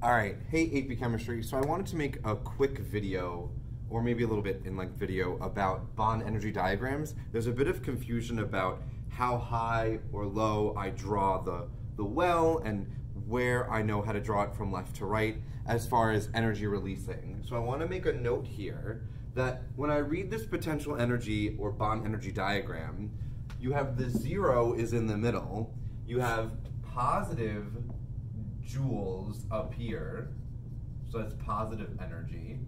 All right, hey AP Chemistry. So I wanted to make a quick video, or maybe a little bit in like video, about bond energy diagrams. There's a bit of confusion about how high or low I draw the well and where I know how to draw it from left to right as far as energy releasing. So I want to make a note here that when I read this potential energy or bond energy diagram, you have the zero is in the middle, you have positive joules up here, so that's positive energy,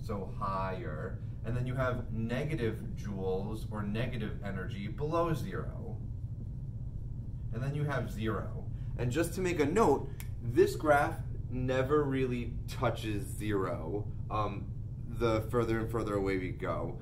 so higher, and then you have negative joules or negative energy below zero, and then you have zero. And just to make a note, this graph never really touches zero the further and further away we go,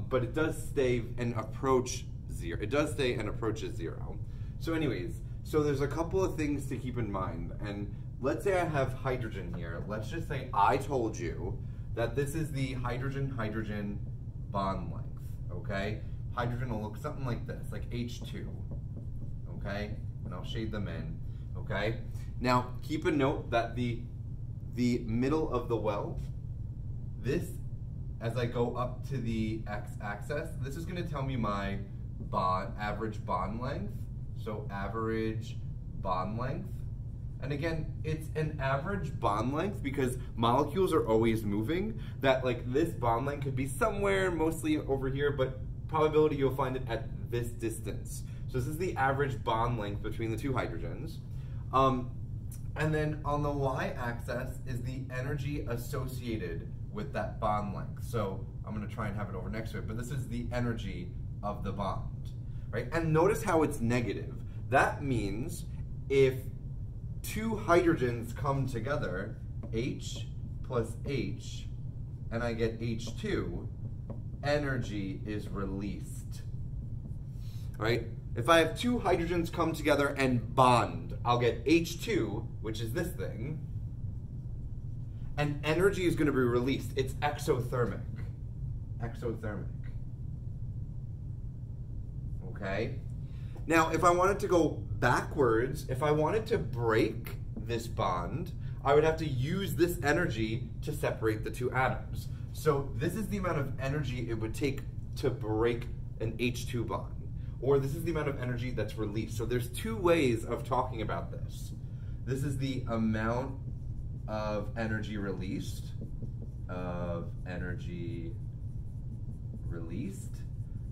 but it does stay and approach zero. It does stay and approaches zero. So anyways, so there's a couple of things to keep in mind, and let's say I have hydrogen here. Let's just say I told you that this is the hydrogen-hydrogen bond length, okay? Hydrogen will look something like this, like H2, okay? And I'll shade them in, okay? Now, keep a note that the middle of the well, this, as I go up to the x-axis, this is gonna tell me my average bond length. So average bond length. And again, it's an average bond length because molecules are always moving. That like this bond length could be somewhere mostly over here, but probability you'll find it at this distance. So this is the average bond length between the two hydrogens. And then on the y-axis is the energy associated with that bond length. So I'm gonna try and have it over next to it, but this is the energy of the bond. Right? And notice how it's negative. That means if two hydrogens come together, H plus H, and I get H2, energy is released. Right? If I have two hydrogens come together and bond, I'll get H2, which is this thing, and energy is going to be released. It's exothermic. Exothermic. Okay? Now, if I wanted to go backwards, if I wanted to break this bond, I would have to use this energy to separate the two atoms. So this is the amount of energy it would take to break an H2 bond. Or this is the amount of energy that's released. So there's two ways of talking about this. This is the amount of energy released,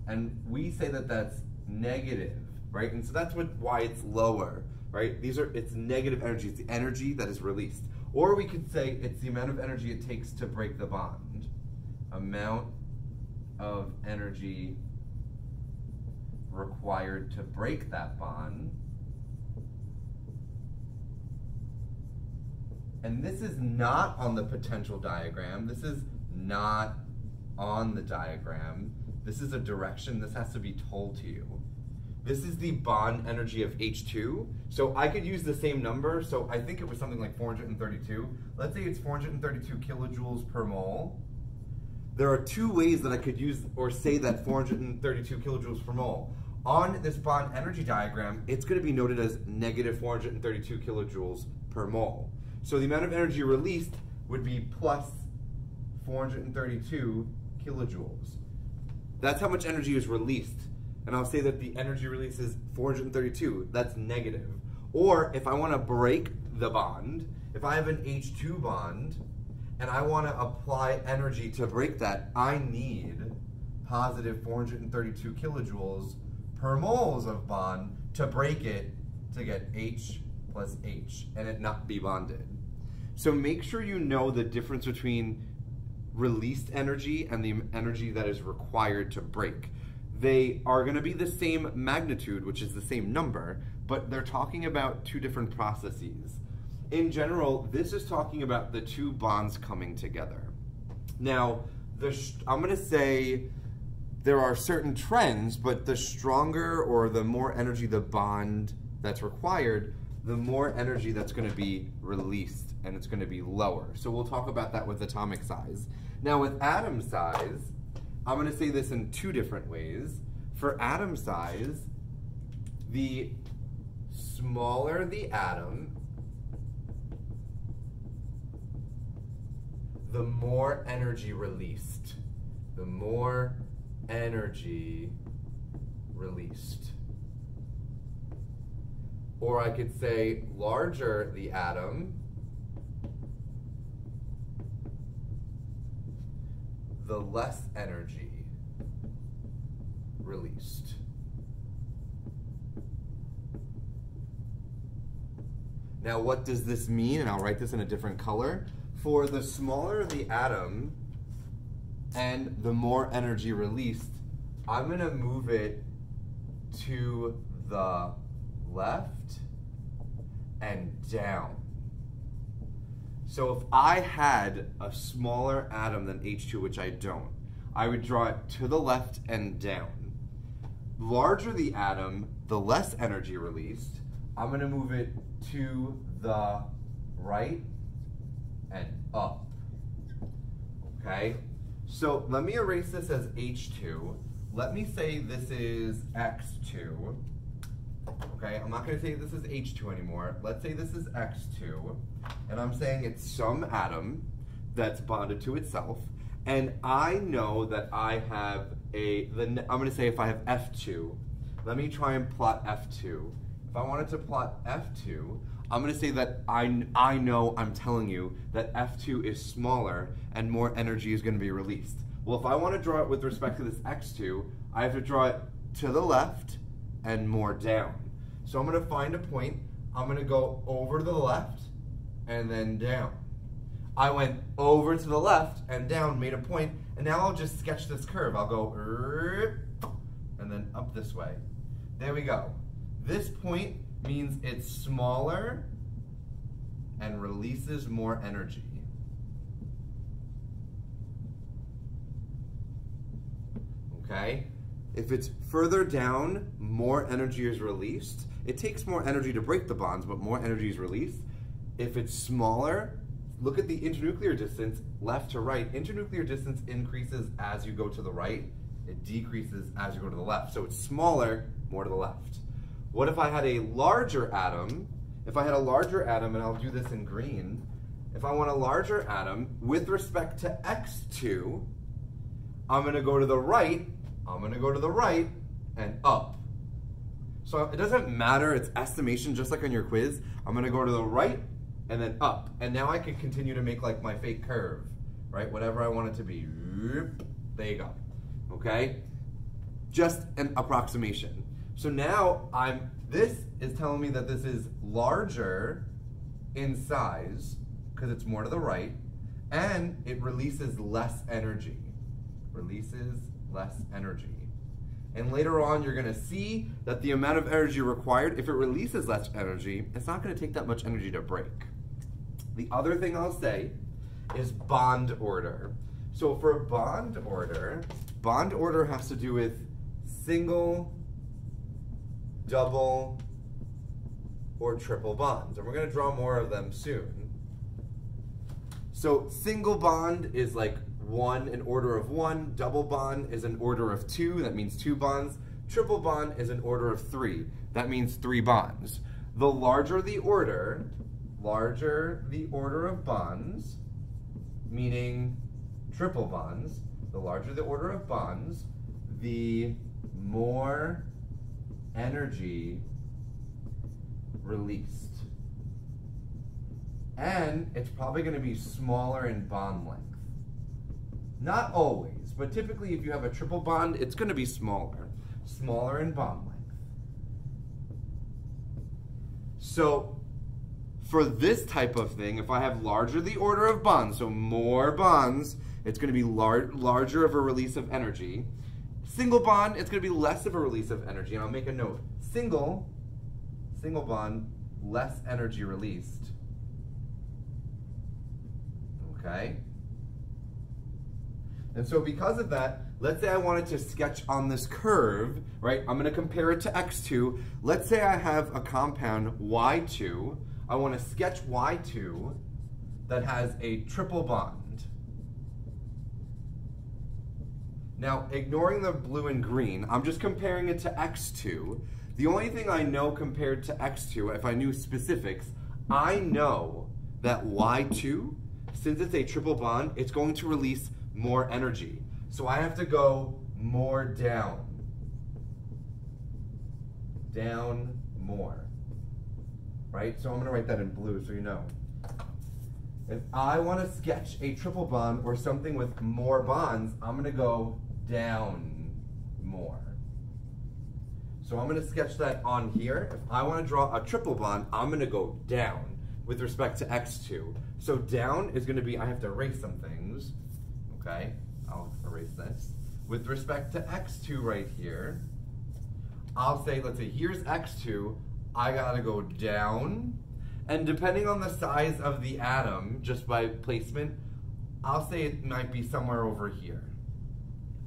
and we say that that's negative, right? And so that's why it's lower, right? It's negative energy. It's the energy that is released. Or we could say it's the amount of energy it takes to break the bond. Amount of energy required to break that bond. And this is not on the potential diagram. This is not on the diagram. This is a direction. This has to be told to you. This is the bond energy of H2. So I could use the same number. So I think it was something like 432. Let's say it's 432 kilojoules per mole. There are two ways that I could use or say that 432 kilojoules per mole. On this bond energy diagram, it's going to be noted as negative 432 kilojoules per mole. So the amount of energy released would be plus 432 kilojoules. That's how much energy is released. And I'll say that the energy release is 432. That's negative. Or if I want to break the bond, if I have an H2 bond and I want to apply energy to break that, I need positive 432 kilojoules per moles of bond to break it to get H plus H and it not be bonded. So make sure you know the difference between released energy and the energy that is required to break. They are going to be the same magnitude, which is the same number, but they're talking about two different processes. In general, this is talking about the two bonds coming together. Now, I'm going to say there are certain trends, but the stronger or the more energy the bond that's required, the more energy that's going to be released, and it's going to be lower. So we'll talk about that with atomic size. Now with atom size, I'm going to say this in two different ways. For atom size, the smaller the atom, the more energy released. The more energy released. Or I could say larger the atom, the less energy released. Now what does this mean? And I'll write this in a different color. For the smaller the atom and the more energy released, I'm going to move it to the left and down. So if I had a smaller atom than H2, which I don't, I would draw it to the left and down. Larger the atom, the less energy released. I'm going to move it to the right and up. Okay? So let me erase this as H2. Let me say this is X2. Okay, I'm not going to say this is H2 anymore. Let's say this is X2. And I'm saying it's some atom that's bonded to itself. And I know that I have I'm going to say if I have F2, let me try and plot F2. If I wanted to plot F2, I'm going to say that I know I'm telling you that F2 is smaller and more energy is going to be released. Well, if I want to draw it with respect to this X2, I have to draw it to the left and more down. So I'm going to find a point. I'm going to go over to the left and then down. I went over to the left and down, made a point, and now I'll just sketch this curve. I'll go and then up this way. There we go. This point means it's smaller and releases more energy. Okay? If it's further down, more energy is released. It takes more energy to break the bonds, but more energy is released. If it's smaller, look at the internuclear distance, left to right. Internuclear distance increases as you go to the right. It decreases as you go to the left. So it's smaller, more to the left. What if I had a larger atom? If I had a larger atom, and I'll do this in green, if I want a larger atom, with respect to X2, I'm going to go to the right, and up. So it doesn't matter, it's estimation, just like on your quiz. I'm going to go to the right, and then up. And now I can continue to make like my fake curve, right? Whatever I want it to be. There you go. Okay? Just an approximation. So now this is telling me that this is larger in size because it's more to the right, and it releases less energy. Releases less energy. And later on, you're going to see that the amount of energy required, if it releases less energy, it's not going to take that much energy to break. The other thing I'll say is bond order. So for bond order has to do with single, double, or triple bonds. And we're going to draw more of them soon. So single bond is like an order of 1. Double bond is an order of 2. That means 2 bonds. Triple bond is an order of 3. That means 3 bonds. The larger the order of bonds, meaning triple bonds, the larger the order of bonds, the more energy released. And it's probably going to be smaller in bond length. Not always, but typically if you have a triple bond, it's going to be smaller. Smaller in bond length. So for this type of thing, if I have larger the order of bonds, so more bonds, it's going to be larger of a release of energy. Single bond, it's going to be less of a release of energy. And I'll make a note. Single bond, less energy released. Okay? And so because of that, let's say I wanted to sketch on this curve, right? I'm going to compare it to X2. Let's say I have a compound Y2. I want to sketch Y2 that has a triple bond. Now, ignoring the blue and green, I'm just comparing it to X2. The only thing I know compared to X2, if I knew specifics, I know that Y2 since it's a triple bond, it's going to release more energy. So I have to go more down. Down more. Right? So I'm going to write that in blue so you know. If I want to sketch a triple bond or something with more bonds, I'm going to go down more. So I'm going to sketch that on here. If I want to draw a triple bond, I'm going to go down with respect to x2. So down is going to be, I have to erase some things. Okay, I'll erase this. With respect to x2 right here, I'll say, let's say here's x2, I got to go down. And depending on the size of the atom, just by placement, I'll say it might be somewhere over here.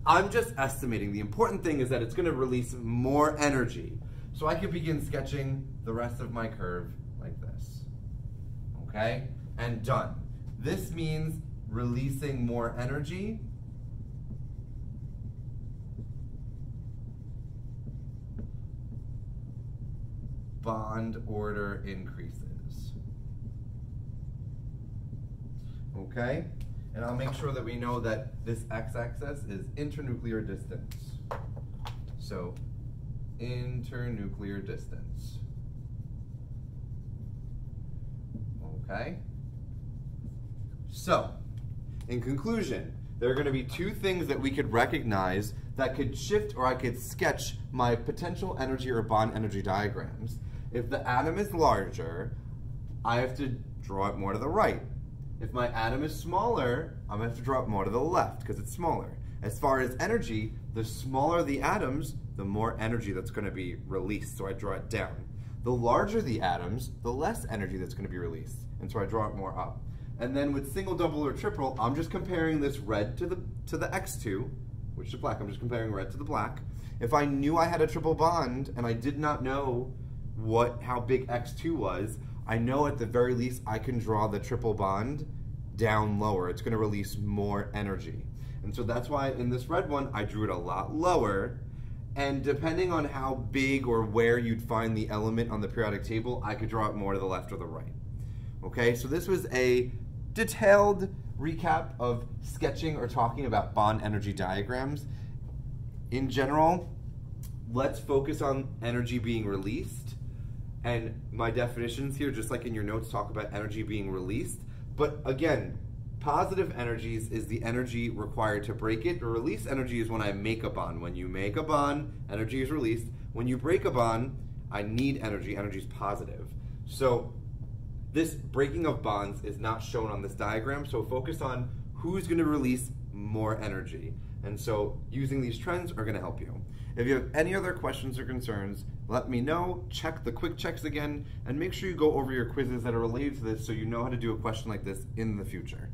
I'm just estimating. The important thing is that it's going to release more energy. So I could begin sketching the rest of my curve like this. Okay? And done. This means releasing more energy. Bond order increases. Okay? And I'll make sure that we know that this x-axis is internuclear distance. So, internuclear distance. Okay? So, in conclusion, there are going to be two things that we could recognize that could shift, or I could sketch my potential energy or bond energy diagrams. If the atom is larger, I have to draw it more to the right. If my atom is smaller, I'm going to have to draw it more to the left because it's smaller. As far as energy, the smaller the atoms, the more energy that's going to be released, so I draw it down. The larger the atoms, the less energy that's going to be released, and so I draw it more up. And then with single, double, or triple, I'm just comparing this red to the x2, which is black. I'm just comparing red to the black. If I knew I had a triple bond and I did not know how big x2 was, I know at the very least I can draw the triple bond down lower. It's going to release more energy. And so that's why in this red one, I drew it a lot lower. And depending on how big or where you'd find the element on the periodic table, I could draw it more to the left or the right. Okay, so this was a detailed recap of sketching or talking about bond energy diagrams. In general, let's focus on energy being released. And my definitions here, just like in your notes, talk about energy being released. But again, positive energies is the energy required to break it. Or release energy is when I make a bond. When you make a bond, energy is released. When you break a bond, I need energy. Energy is positive. So this breaking of bonds is not shown on this diagram. So focus on who's going to release more energy. And so using these trends are going to help you. If you have any other questions or concerns, let me know. Check the quick checks again, and make sure you go over your quizzes that are related to this so you know how to do a question like this in the future.